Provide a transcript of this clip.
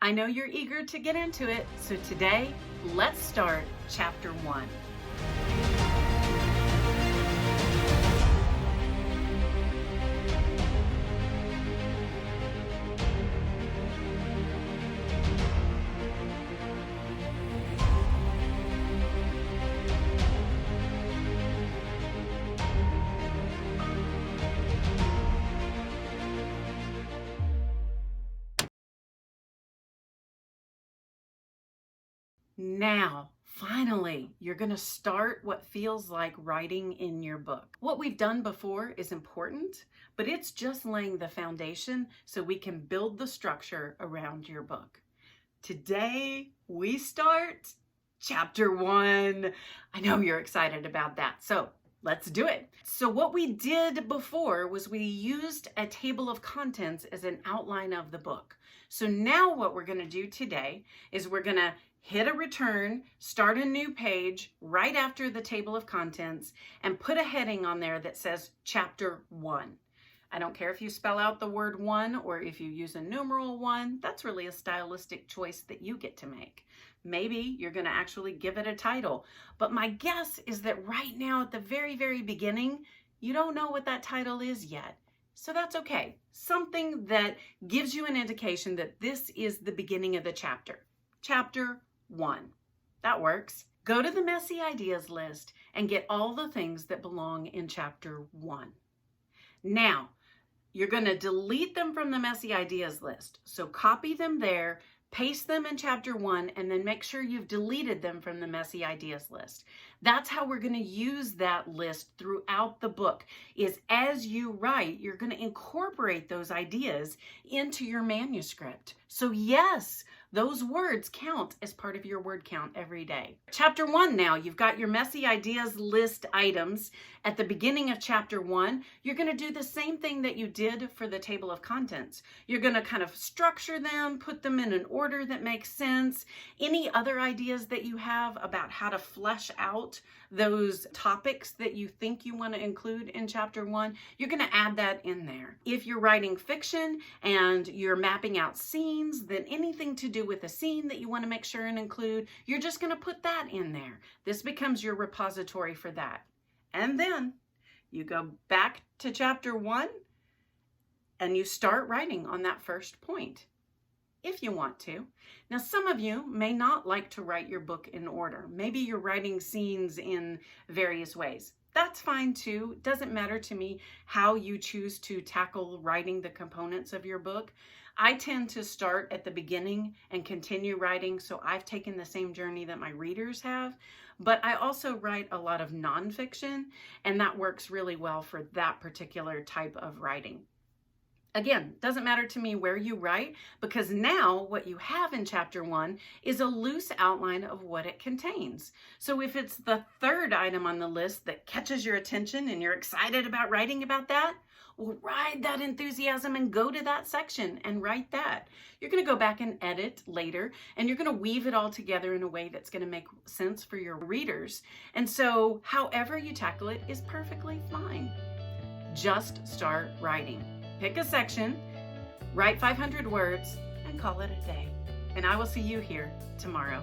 I know you're eager to get into it, so today, let's start Chapter 1. Now, finally, you're going to start what feels like writing in your book. What we've done before is important, but it's just laying the foundation so we can build the structure around your book. Today, we start Chapter 1. I know you're excited about that, so let's do it. So what we did before was we used a table of contents as an outline of the book. So now what we're going to do today is we're going to hit a return, start a new page right after the table of contents, and put a heading on there that says Chapter 1. I don't care if you spell out the word 1 or if you use a numeral 1. That's really a stylistic choice that you get to make. Maybe you're going to actually give it a title. But my guess is that right now at the very, very beginning, you don't know what that title is yet. So that's okay. Something that gives you an indication that this is the beginning of the chapter. Chapter 1. That works. Go to the messy ideas list and get all the things that belong in Chapter 1. Now, you're going to delete them from the messy ideas list. So copy them there, paste them in Chapter 1, and then make sure you've deleted them from the messy ideas list. That's how we're going to use that list throughout the book, is as you write, you're going to incorporate those ideas into your manuscript. So yes, those words count as part of your word count every day. Chapter 1 now, you've got your messy ideas list items. At the beginning of Chapter 1, you're going to do the same thing that you did for the table of contents. You're going to kind of structure them, put them in an order that makes sense. Any other ideas that you have about how to flesh out those topics that you think you want to include in Chapter 1, you're going to add that in there. If you're writing fiction and you're mapping out scenes, then anything to do with a scene that you want to make sure and include, you're just going to put that in there. This becomes your repository for that. And then you go back to Chapter 1 and you start writing on that first point, if you want to. Now, some of you may not like to write your book in order. Maybe you're writing scenes in various ways. That's fine too. It doesn't matter to me how you choose to tackle writing the components of your book. I tend to start at the beginning and continue writing, so I've taken the same journey that my readers have. But I also write a lot of nonfiction, and that works really well for that particular type of writing. Again, doesn't matter to me where you write, because now what you have in Chapter 1 is a loose outline of what it contains. So if it's the third item on the list that catches your attention and you're excited about writing about that, well, ride that enthusiasm and go to that section and write that. You're going to go back and edit later, and you're going to weave it all together in a way that's going to make sense for your readers. And so however you tackle it is perfectly fine. Just start writing. Pick a section, write 500 words, and call it a day. And I will see you here tomorrow.